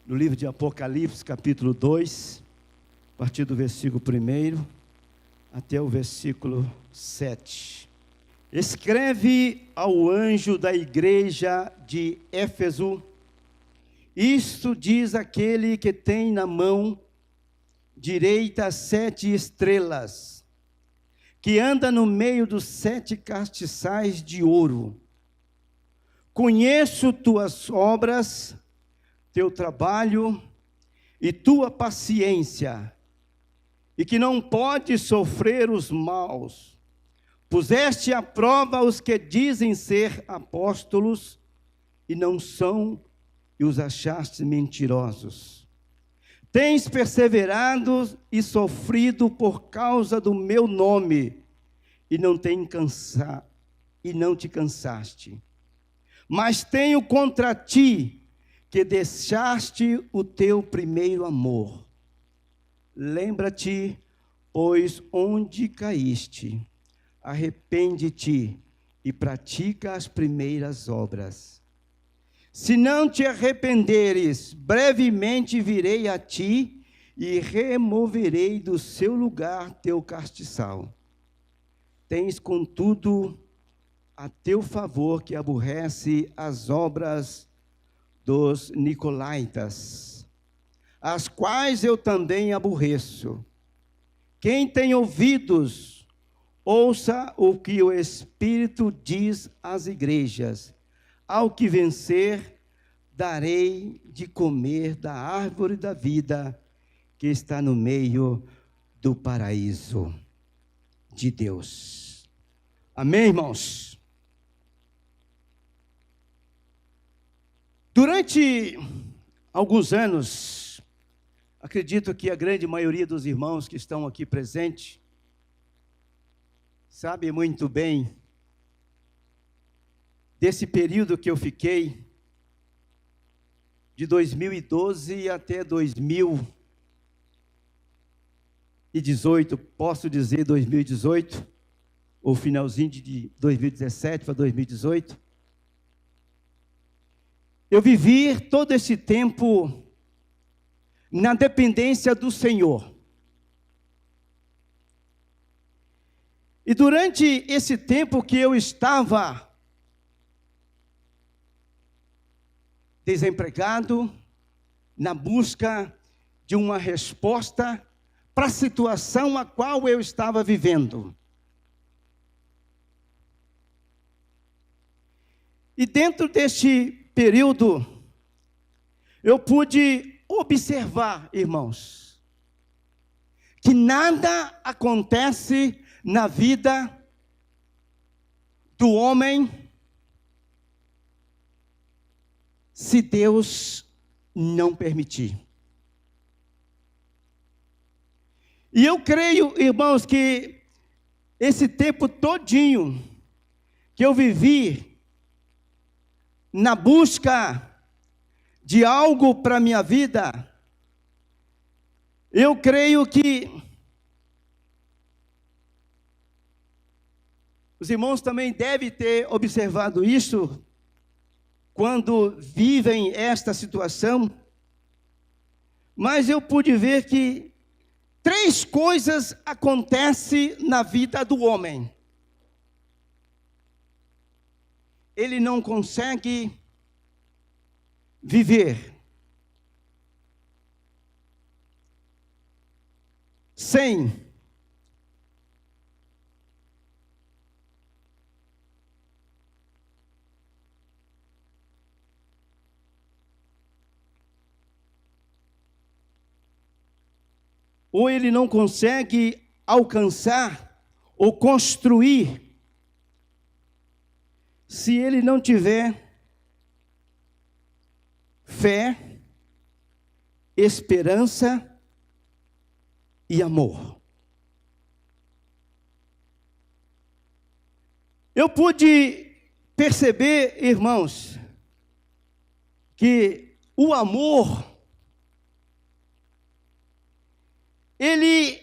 no livro de Apocalipse, capítulo 2, a partir do versículo 1 até o versículo 7. Escreve ao anjo da igreja de Éfeso: isto diz aquele que tem na mão direita 7 estrelas, que anda no meio dos 7 castiçais de ouro. Conheço tuas obras, teu trabalho e tua paciência, e que não podes sofrer os maus. Puseste à prova os que dizem ser apóstolos e não são, e os achaste mentirosos. Tens perseverado e sofrido por causa do meu nome, e não te cansaste. Mas tenho contra ti que deixaste o teu primeiro amor. Lembra-te, pois, onde caíste, arrepende-te e pratica as primeiras obras. Se não te arrependeres, brevemente virei a ti e removerei do seu lugar teu castiçal. Tens, contudo, a teu favor que aborrece as obras dos nicolaítas, as quais eu também aborreço. Quem tem ouvidos, ouça o que o Espírito diz às igrejas. Ao que vencer, darei de comer da árvore da vida que está no meio do paraíso de Deus. Amém, irmãos? Durante alguns anos, acredito que a grande maioria dos irmãos que estão aqui presentes sabe muito bem desse período que eu fiquei, de 2012 até 2018, posso dizer 2018, ou finalzinho de 2017 para 2018, eu vivi todo esse tempo na dependência do Senhor. E durante esse tempo que eu estava desempregado, na busca de uma resposta para a situação a qual eu estava vivendo. E dentro deste período, eu pude observar, irmãos, que nada acontece na vida do homem se Deus não permitir. E eu creio, irmãos, que esse tempo todinho que eu vivi na busca de algo para a minha vida, eu creio que os irmãos também devem ter observado isso, quando vivem esta situação, mas eu pude ver que 3 coisas acontecem na vida do homem. Ele não consegue viver sem ou ele não consegue alcançar ou construir se ele não tiver fé, esperança e amor. Eu pude perceber, irmãos, que o amor, ele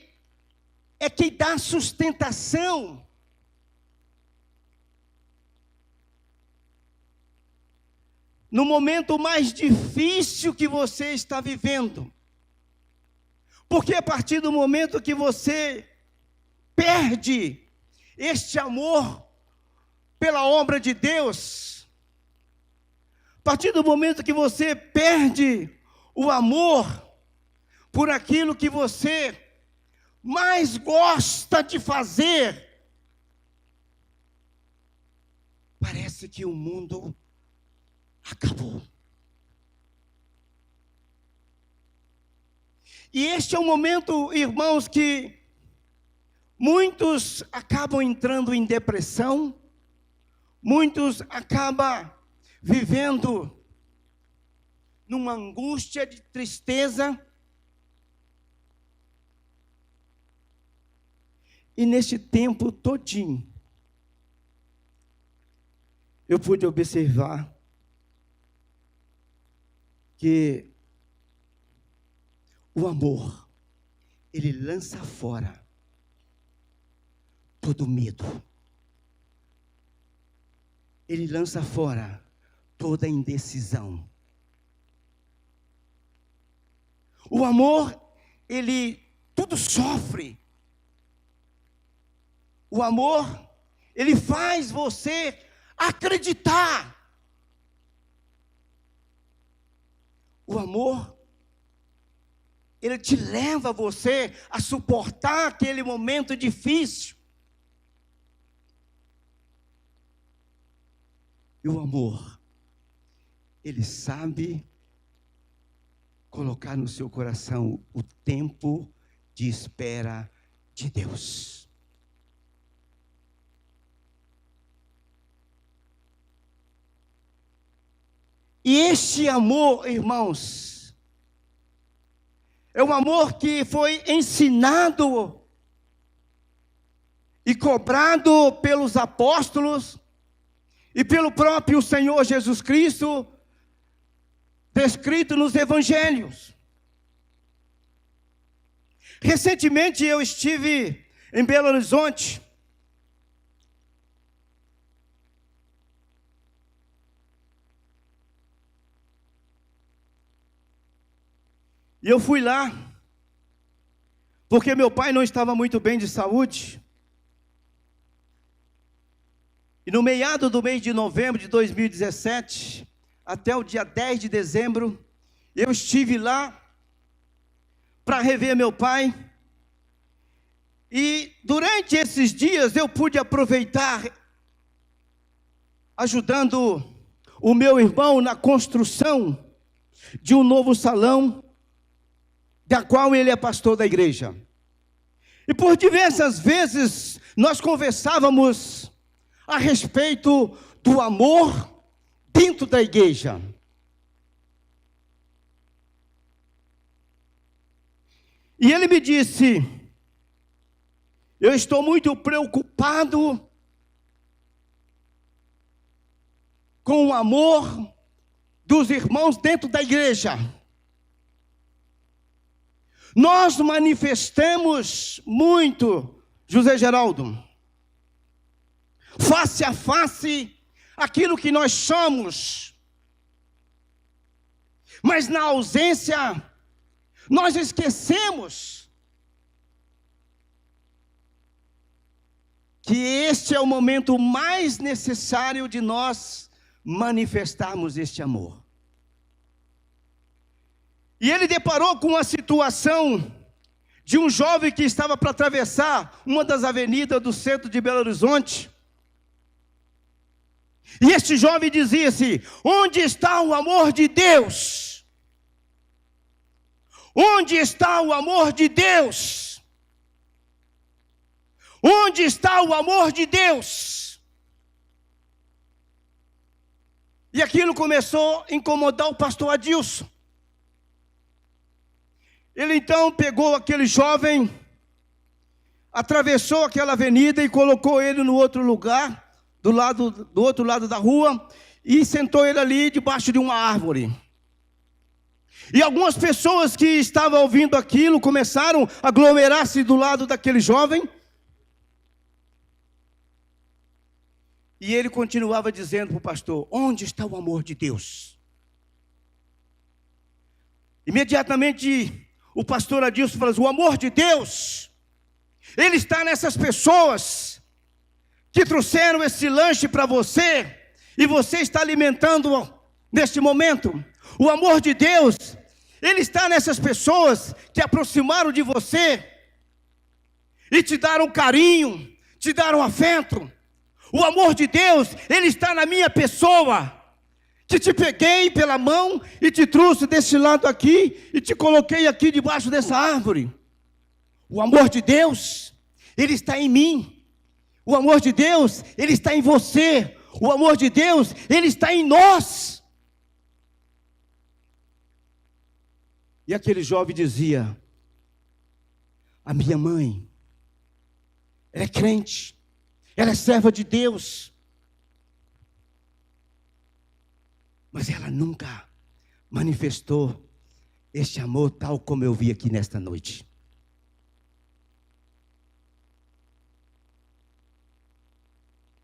é quem dá sustentação no momento mais difícil que você está vivendo. Porque a partir do momento que você perde este amor pela obra de Deus, a partir do momento que você perde o amor por aquilo que você mais gosta de fazer, parece que o mundo acabou. E este é o momento, irmãos, que muitos acabam entrando em depressão, muitos acabam vivendo numa angústia de tristeza. E neste tempo todinho, eu pude observar que o amor, ele lança fora todo medo. Ele lança fora toda indecisão. O amor, ele tudo sofre. O amor, ele faz você acreditar. O amor, ele te leva você a suportar aquele momento difícil. E o amor, ele sabe colocar no seu coração o tempo de espera de Deus. E este amor, irmãos, é um amor que foi ensinado e cobrado pelos apóstolos e pelo próprio Senhor Jesus Cristo, descrito nos evangelhos. Recentemente eu estive em Belo Horizonte. E eu fui lá, porque meu pai não estava muito bem de saúde. E no meado do mês de novembro de 2017, até o dia 10 de dezembro, eu estive lá para rever meu pai. E durante esses dias eu pude aproveitar, ajudando o meu irmão na construção de um novo salão, da qual ele é pastor da igreja. E por diversas vezes nós conversávamos a respeito do amor dentro da igreja. E ele me disse: eu estou muito preocupado com o amor dos irmãos dentro da igreja. Nós manifestamos muito, José Geraldo, face a face, aquilo que nós somos. Mas na ausência, nós esquecemos que este é o momento mais necessário de nós manifestarmos este amor. E ele deparou com a situação de um jovem que estava para atravessar uma das avenidas do centro de Belo Horizonte. E este jovem dizia-se: onde está o amor de Deus? Onde está o amor de Deus? Onde está o amor de Deus? E aquilo começou a incomodar o pastor Adilson. Ele então pegou aquele jovem, atravessou aquela avenida e colocou ele no outro lugar, do outro lado da rua, e sentou ele ali debaixo de uma árvore. E algumas pessoas que estavam ouvindo aquilo começaram a aglomerar-se do lado daquele jovem. E ele continuava dizendo para o pastor: onde está o amor de Deus? Imediatamente o pastor Adilson falou assim: o amor de Deus, ele está nessas pessoas que trouxeram esse lanche para você, e você está alimentando neste momento. O amor de Deus, ele está nessas pessoas que aproximaram de você e te deram carinho, te deram afeto. O amor de Deus, ele está na minha pessoa, que te peguei pela mão e te trouxe desse lado aqui e te coloquei aqui debaixo dessa árvore. O amor de Deus, ele está em mim. O amor de Deus, ele está em você. O amor de Deus, ele está em nós. E aquele jovem dizia: a minha mãe, ela é crente, ela é serva de Deus, mas ela nunca manifestou este amor tal como eu vi aqui nesta noite.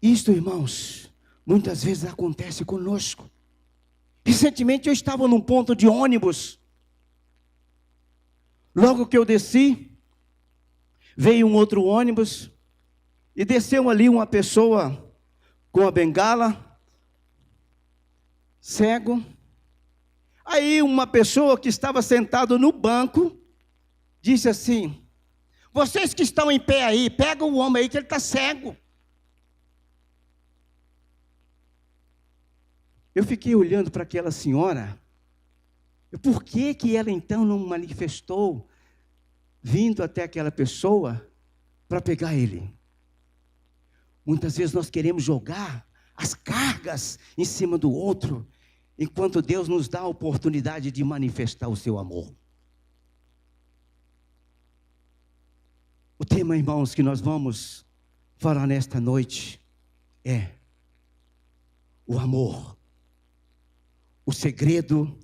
Isto, irmãos, muitas vezes acontece conosco. Recentemente eu estava num ponto de ônibus. Logo que eu desci, veio um outro ônibus e desceu ali uma pessoa com a bengala, cego. Aí uma pessoa que estava sentada no banco disse assim: vocês que estão em pé aí, pega o homem aí que ele está cego. Eu fiquei olhando para aquela senhora. Por que ela então não manifestou, vindo até aquela pessoa, para pegar ele? Muitas vezes nós queremos jogar as cargas em cima do outro, enquanto Deus nos dá a oportunidade de manifestar o seu amor. O tema, irmãos, que nós vamos falar nesta noite é o amor, o segredo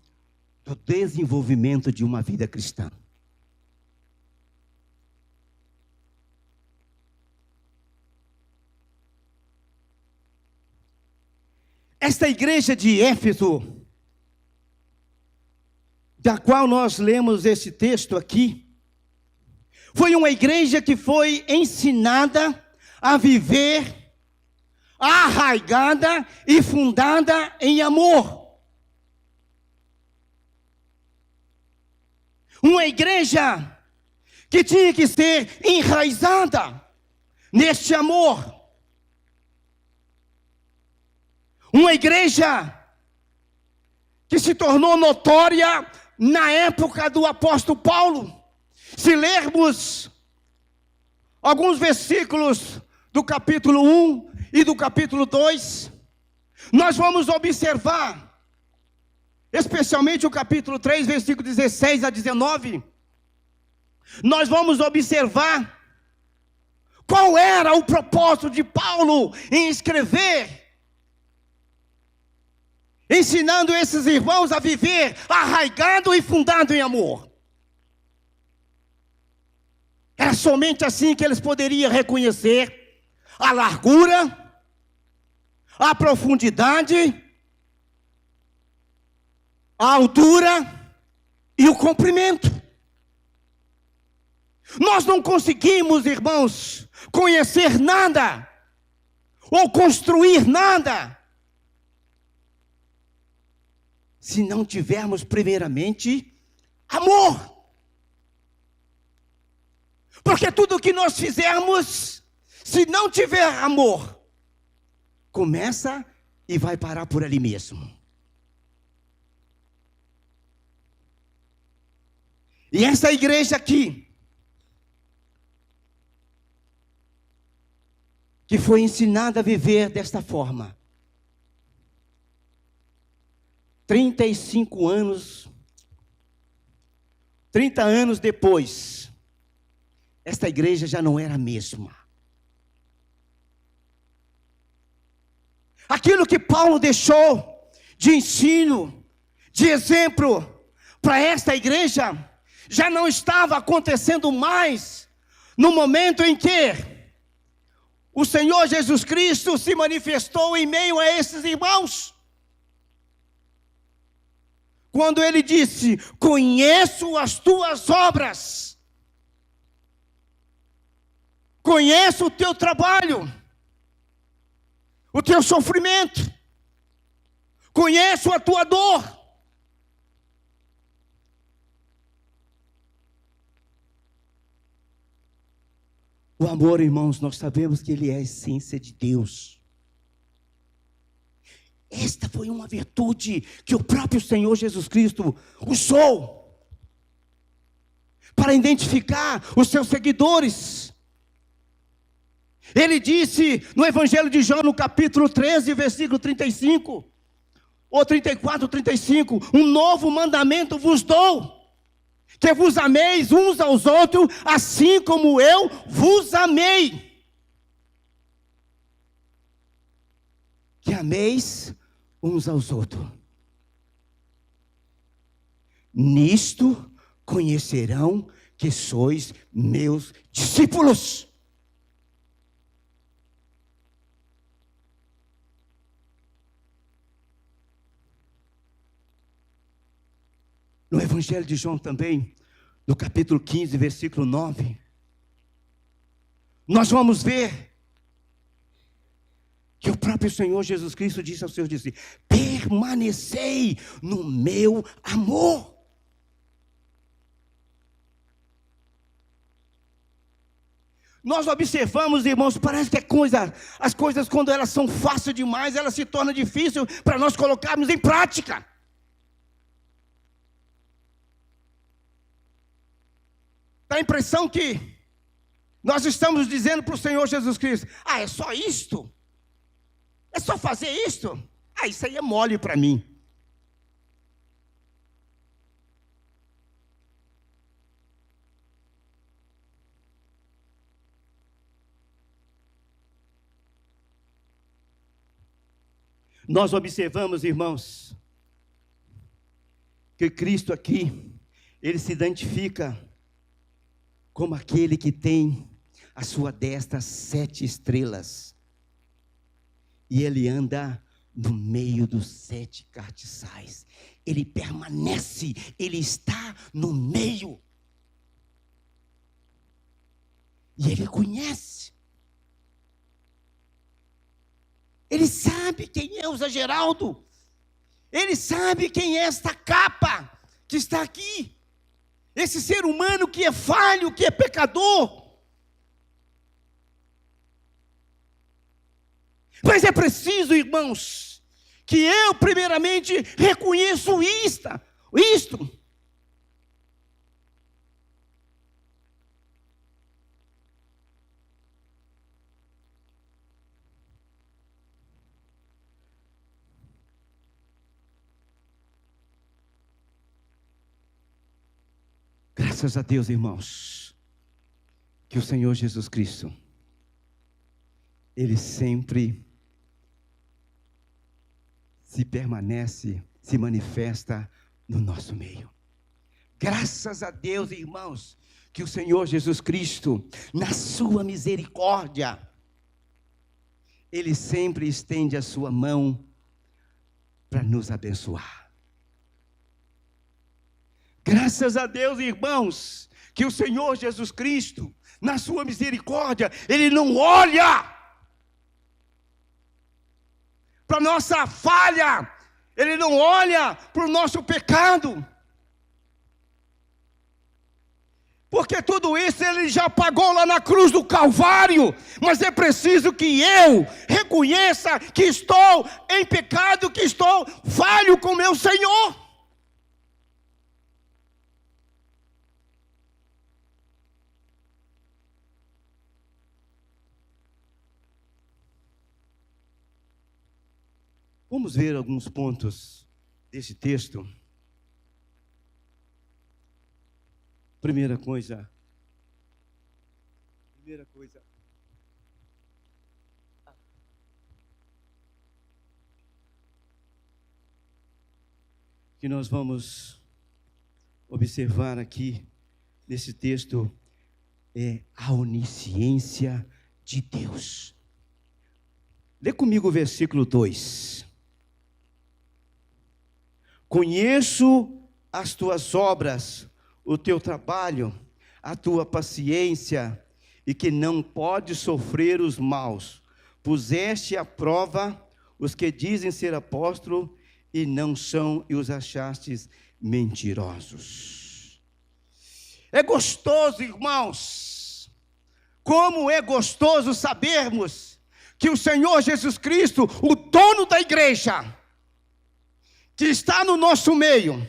do desenvolvimento de uma vida cristã. Esta igreja de Éfeso, da qual nós lemos esse texto aqui, foi uma igreja que foi ensinada a viver arraigada e fundada em amor. Uma igreja que tinha que ser enraizada neste amor. Uma igreja que se tornou notória na época do apóstolo Paulo. Se lermos alguns versículos do capítulo 1 e do capítulo 2, nós vamos observar, especialmente o capítulo 3, versículo 16 a 19, nós vamos observar qual era o propósito de Paulo em escrever, ensinando esses irmãos a viver arraigado e fundado em amor. Era somente assim que eles poderiam reconhecer a largura, a profundidade, a altura e o comprimento. Nós não conseguimos, irmãos, conhecer nada ou construir nada se não tivermos primeiramente amor. Porque tudo que nós fizermos, se não tiver amor, começa e vai parar por ali mesmo. E essa igreja aqui, que foi ensinada a viver desta forma, 35 anos, 30 anos depois, esta igreja já não era a mesma. Aquilo que Paulo deixou de ensino, de exemplo para esta igreja, já não estava acontecendo mais no momento em que o Senhor Jesus Cristo se manifestou em meio a esses irmãos. quando ele disse: conheço as tuas obras, conheço o teu trabalho, o teu sofrimento, conheço a tua dor. O amor, irmãos, nós sabemos que ele é a essência de Deus. Esta foi uma virtude que o próprio Senhor Jesus Cristo usou para identificar os seus seguidores. Ele disse no Evangelho de João, no capítulo 13, versículo 35, ou 34, 35, um novo mandamento vos dou, que vos ameis uns aos outros, assim como eu vos amei. Que ameis uns aos outros. Nisto conhecerão que sois meus discípulos. No Evangelho de João também, no capítulo 15, versículo 9, nós vamos ver que o próprio Senhor Jesus Cristo disse aos seus discípulos: permanecei no meu amor. Nós observamos, irmãos, parece que as coisas quando elas são fáceis demais, elas se tornam difíceis para nós colocarmos em prática. Dá a impressão que nós estamos dizendo para o Senhor Jesus Cristo: ah, é só isto? É só fazer isto? Ah, isso aí é mole para mim. Nós observamos, irmãos, que Cristo aqui, ele se identifica como aquele que tem à sua destra 7 estrelas. E ele anda no meio dos 7 cartiçais. Ele permanece, ele está no meio. E ele conhece. Ele sabe quem é o Zé Geraldo. Ele sabe quem é esta capa que está aqui. Esse ser humano que é falho, que é pecador. Mas é preciso, irmãos, que eu primeiramente reconheço isto. Graças a Deus, irmãos, que o Senhor Jesus Cristo, ele sempre se manifesta no nosso meio. Graças a Deus, irmãos, que o Senhor Jesus Cristo, na sua misericórdia, ele sempre estende a sua mão para nos abençoar. Graças a Deus, irmãos, que o Senhor Jesus Cristo, na sua misericórdia, ele não olha para a nossa falha, ele não olha para o nosso pecado, porque tudo isso ele já pagou lá na cruz do Calvário. Mas é preciso que eu reconheça que estou em pecado, que estou falho com meu Senhor. Vamos ver alguns pontos desse texto. Primeira coisa. Que nós vamos observar aqui nesse texto é a onisciência de Deus. Lê comigo o versículo 2. Conheço as tuas obras, o teu trabalho, a tua paciência, e que não podes sofrer os maus. Puseste à prova os que dizem ser apóstolo e não são, e os achastes mentirosos. É gostoso, irmãos, como é gostoso sabermos que o Senhor Jesus Cristo, o dono da igreja, que está no nosso meio,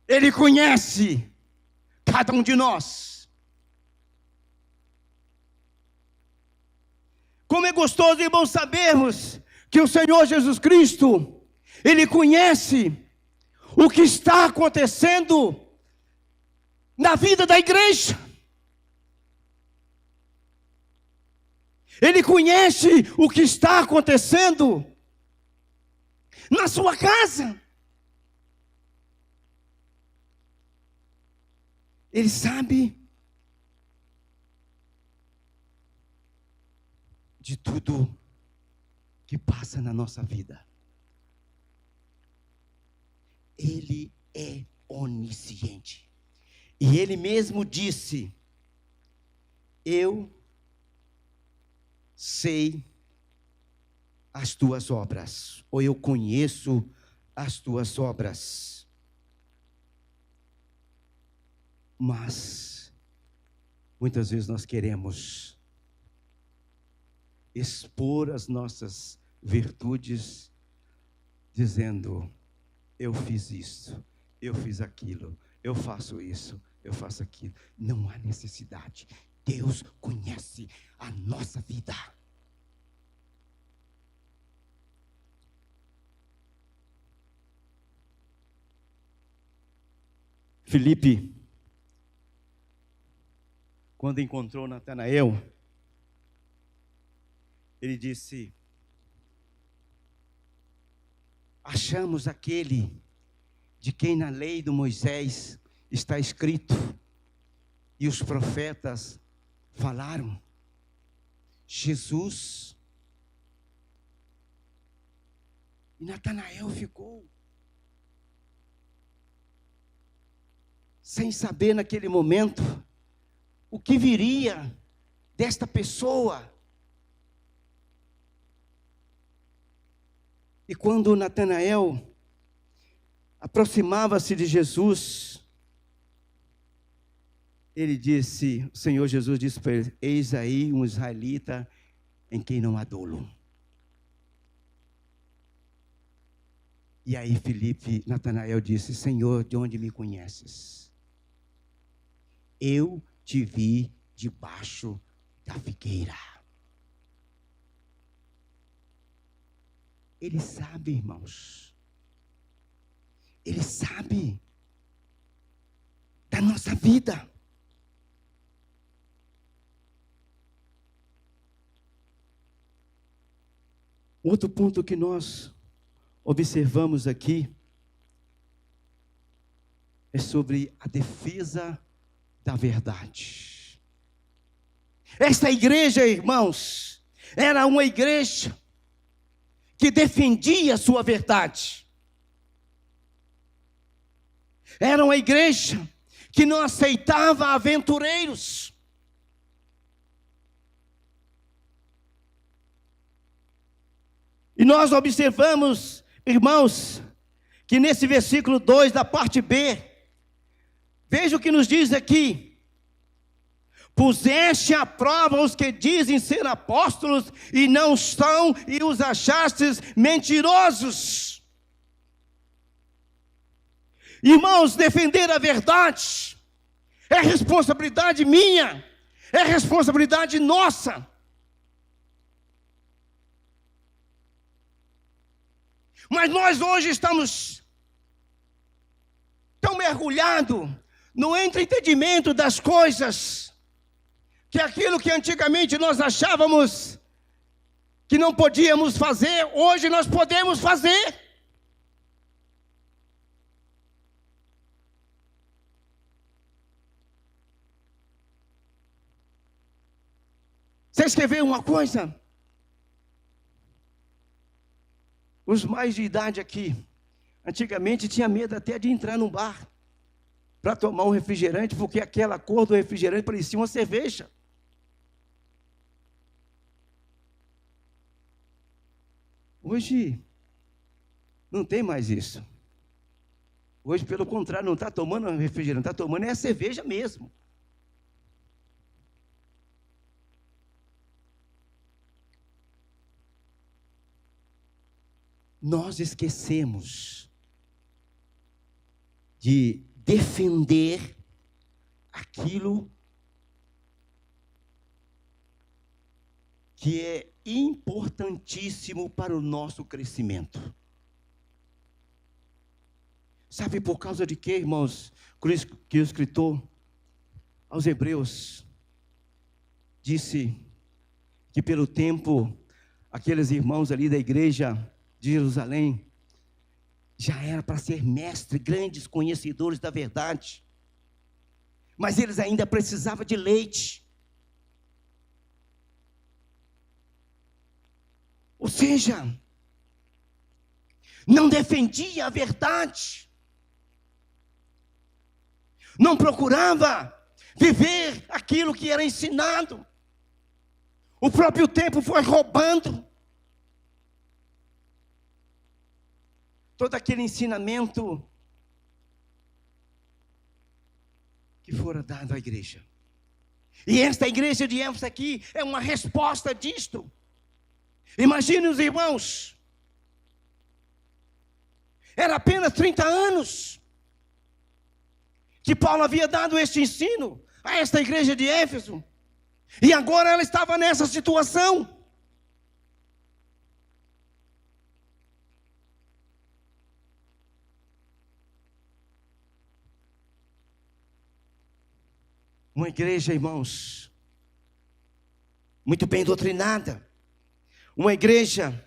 Ele conhece cada um de nós. Como é gostoso, irmãos, sabermos que o Senhor Jesus Cristo, Ele conhece o que está acontecendo na vida da igreja. Ele conhece o que está acontecendo na sua casa. Ele sabe de tudo que passa na nossa vida. Ele é onisciente. E Ele mesmo disse: eu sei as tuas obras, ou eu conheço as tuas obras. Mas muitas vezes nós queremos expor as nossas virtudes, dizendo: eu fiz isso, eu fiz aquilo, eu faço isso, eu faço aquilo. Não há necessidade. Deus conhece a nossa vida. Filipe, quando encontrou Natanael, ele disse: achamos aquele de quem na lei de Moisés está escrito, e os profetas falaram, Jesus. E Natanael ficou sem saber naquele momento o que viria desta pessoa. E quando Natanael aproximava-se de Jesus, o Senhor Jesus disse para ele: eis aí um israelita em quem não há dolo. E aí Natanael disse: Senhor, de onde me conheces? Eu te vi debaixo da figueira. Ele sabe, irmãos. Ele sabe da nossa vida. Outro ponto que nós observamos aqui é sobre a defesa da verdade. Esta igreja, irmãos, era uma igreja que defendia a sua verdade. Era uma igreja que não aceitava aventureiros. E nós observamos, irmãos, que nesse versículo 2 da parte B, veja o que nos diz aqui: puseste à prova os que dizem ser apóstolos e não são, e os achastes mentirosos. Irmãos, defender a verdade é responsabilidade minha, é responsabilidade nossa. Mas nós hoje estamos tão mergulhados no entendimento das coisas, que aquilo que antigamente nós achávamos que não podíamos fazer, hoje nós podemos fazer. Vocês querem ver uma coisa? Os mais de idade aqui, antigamente tinha medo até de entrar num bar para tomar um refrigerante, porque aquela cor do refrigerante parecia uma cerveja. Hoje não tem mais isso. Hoje, pelo contrário, não está tomando um refrigerante, está tomando a cerveja mesmo. Nós esquecemos de defender aquilo que é importantíssimo para o nosso crescimento. Sabe por causa de quê, irmãos? Que o escritor aos Hebreus disse que pelo tempo, aqueles irmãos ali da igreja de Jerusalém já era para ser mestres, grandes conhecedores da verdade, mas eles ainda precisavam de leite. Ou seja, não defendia a verdade, não procurava viver aquilo que era ensinado. O próprio tempo foi roubando todo aquele ensinamento que fora dado à igreja. E esta igreja de Éfeso aqui é uma resposta disto. Imagine os irmãos, era apenas 30 anos que Paulo havia dado este ensino a esta igreja de Éfeso, e agora ela estava nessa situação. Uma igreja, irmãos, muito bem doutrinada, uma igreja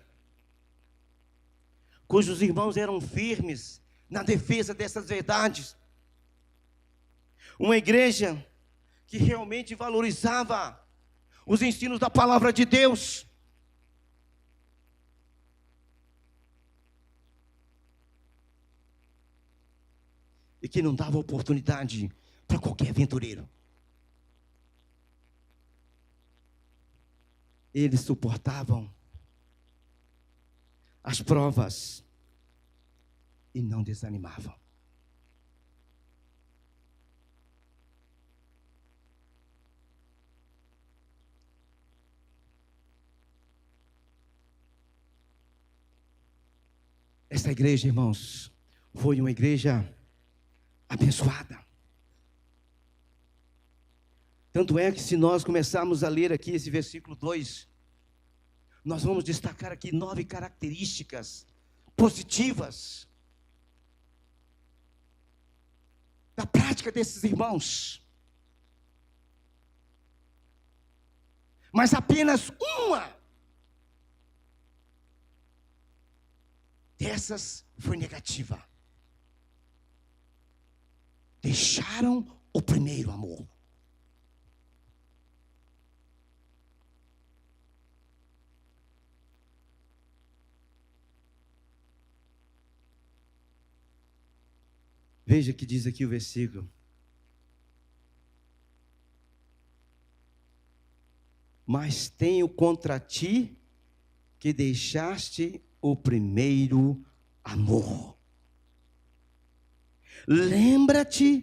cujos irmãos eram firmes na defesa dessas verdades, uma igreja que realmente valorizava os ensinos da palavra de Deus. E que não dava oportunidade para qualquer aventureiro. Eles suportavam as provas e não desanimavam. Esta igreja, irmãos, foi uma igreja abençoada. Tanto é que se nós começarmos a ler aqui esse versículo 2, nós vamos destacar aqui 9 características positivas da prática desses irmãos. Mas apenas uma dessas foi negativa. Deixaram o primeiro amor. Veja que diz aqui o versículo. Mas tenho contra ti que deixaste o primeiro amor. Lembra-te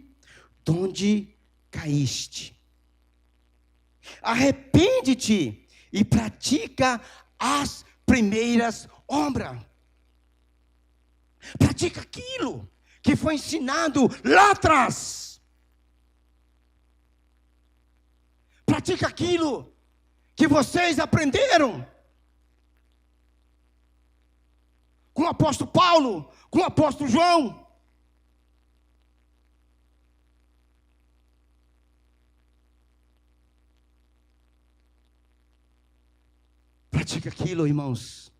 de onde caíste. Arrepende-te e pratica as primeiras obras. Pratica aquilo que foi ensinado lá atrás. Pratica aquilo que vocês aprenderam com o apóstolo Paulo, com o apóstolo João. Pratica aquilo, irmãos,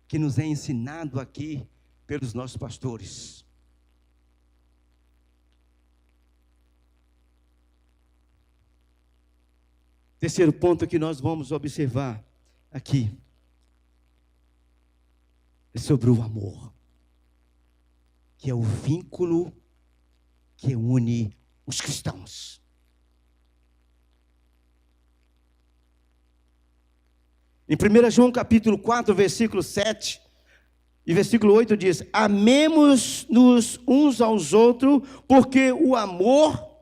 que nos é ensinado aqui pelos nossos pastores. Terceiro ponto que nós vamos observar aqui. é sobre o amor, que é o vínculo que une os cristãos. Em 1 João capítulo 4, versículo 7 e versículo 8 diz: amemos-nos uns aos outros, porque o amor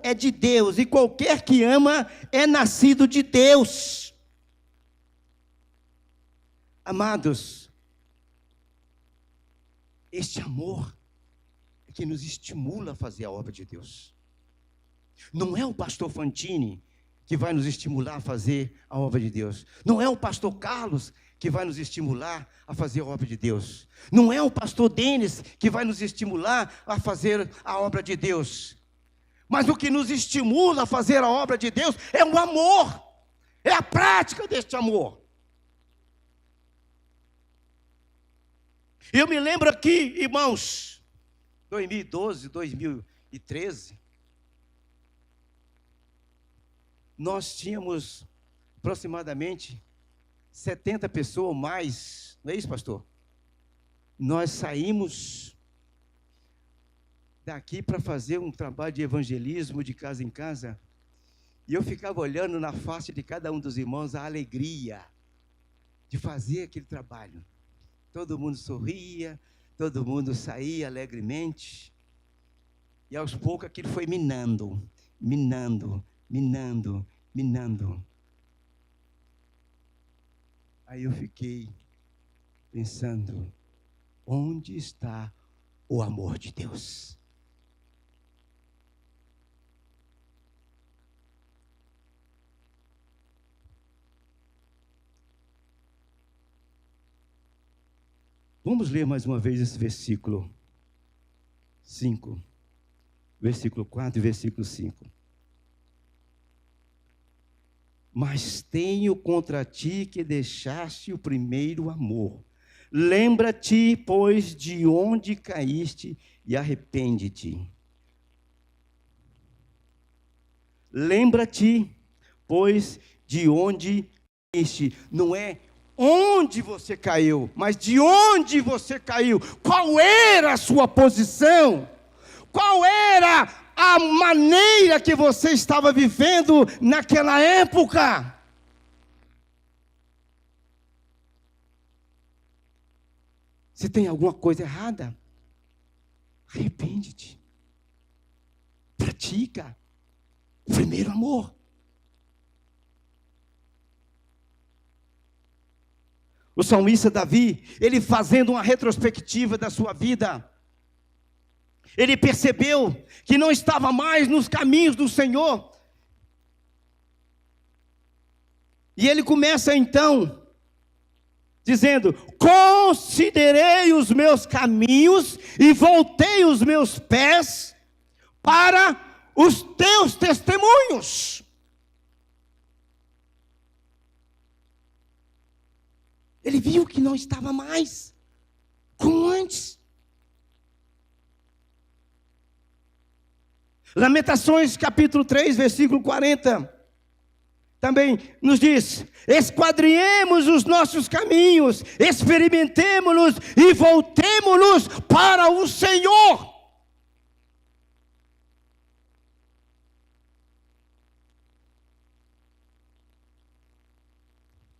é de Deus, e qualquer que ama é nascido de Deus. Amados, este amor é que nos estimula a fazer a obra de Deus. Não é o pastor Fantini que vai nos estimular a fazer a obra de Deus. Não é o pastor Carlos que vai nos estimular a fazer a obra de Deus. Não é o pastor Denis que vai nos estimular a fazer a obra de Deus. Mas o que nos estimula a fazer a obra de Deus é o amor. É a prática deste amor. Eu me lembro aqui, irmãos, 2012, 2013, nós tínhamos aproximadamente 70 pessoas ou mais, não é isso, pastor? Nós saímos daqui para fazer um trabalho de evangelismo de casa em casa, e eu ficava olhando na face de cada um dos irmãos a alegria de fazer aquele trabalho. Todo mundo sorria, todo mundo saía alegremente, e aos poucos aquilo foi minando. Aí eu fiquei pensando, onde está o amor de Deus? Vamos ler mais uma vez esse versículo 5, versículo 4 e versículo 5. Mas tenho contra ti que deixaste o primeiro amor. Lembra-te, pois, de onde caíste e arrepende-te. Lembra-te, pois, de onde caíste. Não é onde você caiu, mas de onde você caiu. Qual era a sua posição? Qual era a maneira que você estava vivendo naquela época? Se tem alguma coisa errada, arrepende-te. Pratica o primeiro amor. O salmista Davi, ele fazendo uma retrospectiva da sua vida, ele percebeu que não estava mais nos caminhos do Senhor. E ele começa então, dizendo: considerei os meus caminhos e voltei os meus pés para os teus testemunhos. Ele viu que não estava mais como antes. Lamentações capítulo 3, versículo 40, também nos diz: esquadrinhemos os nossos caminhos, experimentemo-los e voltemo-nos para o Senhor.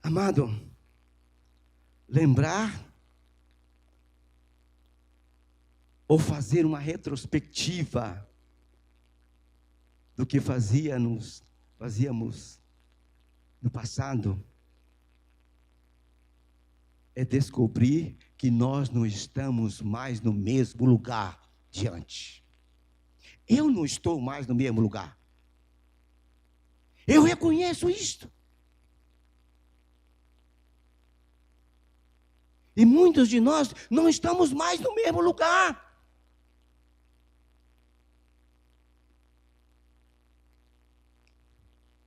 Amado, lembrar ou fazer uma retrospectiva do que fazíamos no passado, é descobrir que nós não estamos mais no mesmo lugar de antes. Eu não estou mais no mesmo lugar. Eu reconheço isto. E muitos de nós não estamos mais no mesmo lugar.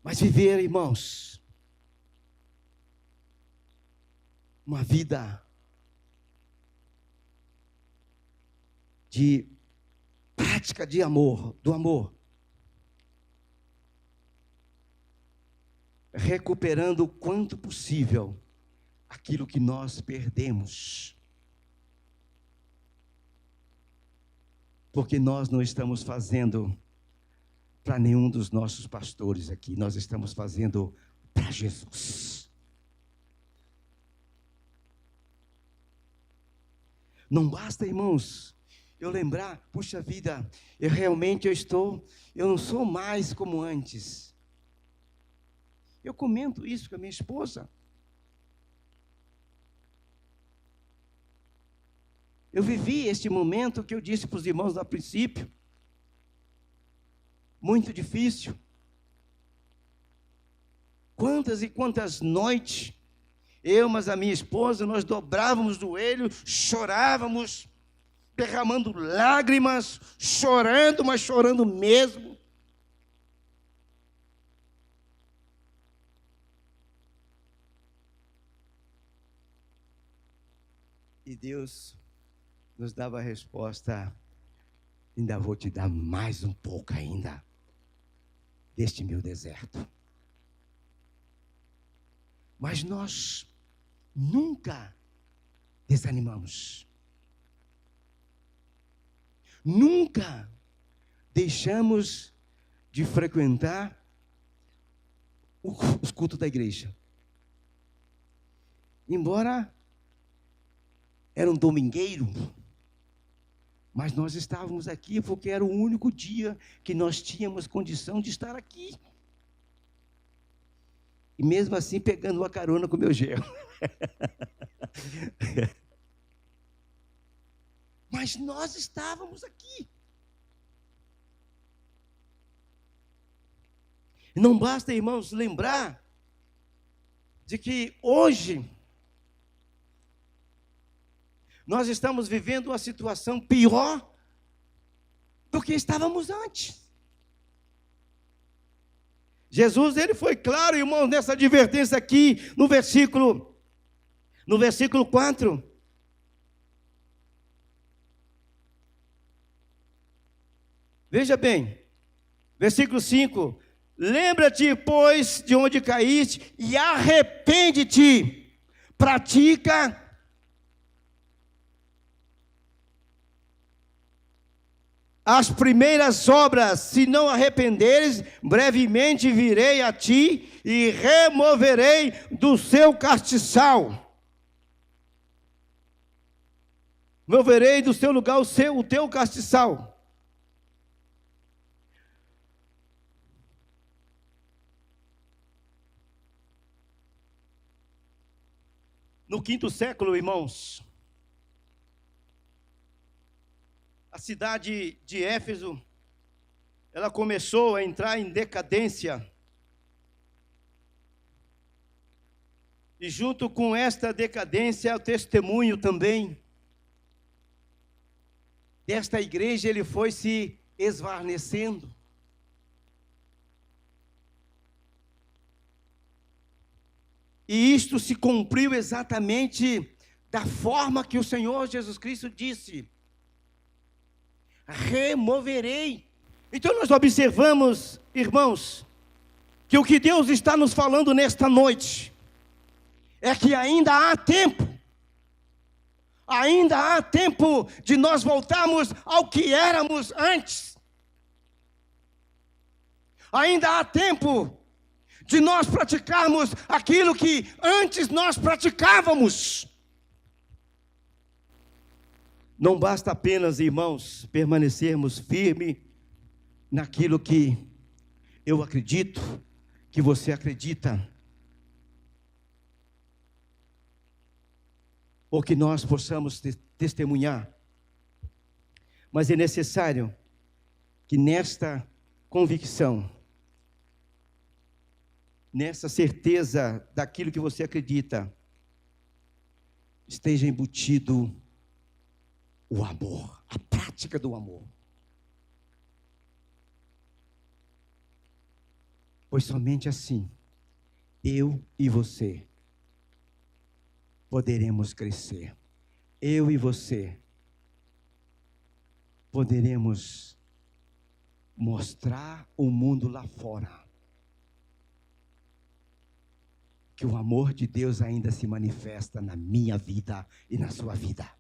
Mas viver, irmãos, uma vida de prática de amor, do amor, recuperando o quanto possível aquilo que nós perdemos. Porque nós não estamos fazendo para nenhum dos nossos pastores aqui, nós estamos fazendo para Jesus. Não basta, irmãos, eu lembrar, puxa vida, eu não sou mais como antes. Eu comento isso com a minha esposa. Eu vivi este momento que eu disse para os irmãos a princípio, muito difícil. Quantas e quantas noites, mas a minha esposa, nós dobrávamos o joelho, chorávamos, derramando lágrimas, chorando, mas chorando mesmo. E Deus nos dava a resposta: ainda vou te dar mais um pouco ainda deste meu deserto. Mas nós nunca desanimamos. Nunca deixamos de frequentar os cultos da igreja. Embora era um domingueiro, mas nós estávamos aqui porque era o único dia que nós tínhamos condição de estar aqui. E mesmo assim pegando uma carona com o meu genro. Mas nós estávamos aqui. E não basta, irmãos, lembrar de que hoje nós estamos vivendo uma situação pior do que estávamos antes. Jesus, ele foi claro, irmãos, nessa advertência aqui, no versículo 4. Veja bem, versículo 5. Lembra-te, pois, de onde caíste e arrepende-te. Pratica as primeiras obras. Se não arrependeres, brevemente virei a ti e removerei do seu castiçal. Moverei do seu lugar o teu castiçal. No 5º século, irmãos, a cidade de Éfeso, ela começou a entrar em decadência. E junto com esta decadência, o testemunho também desta igreja, ele foi se esvanecendo. E isto se cumpriu exatamente da forma que o Senhor Jesus Cristo disse: removerei. Então nós observamos, irmãos, que o que Deus está nos falando nesta noite é que ainda há tempo de nós voltarmos ao que éramos antes. Ainda há tempo de nós praticarmos aquilo que antes nós praticávamos. Não basta apenas, irmãos, permanecermos firmes naquilo que eu acredito, que você acredita, ou que nós possamos testemunhar, mas é necessário que nesta convicção, nessa certeza daquilo que você acredita, esteja embutido o amor, a prática do amor. Pois somente assim, eu e você poderemos crescer. Eu e você poderemos mostrar o mundo lá fora que o amor de Deus ainda se manifesta na minha vida e na sua vida.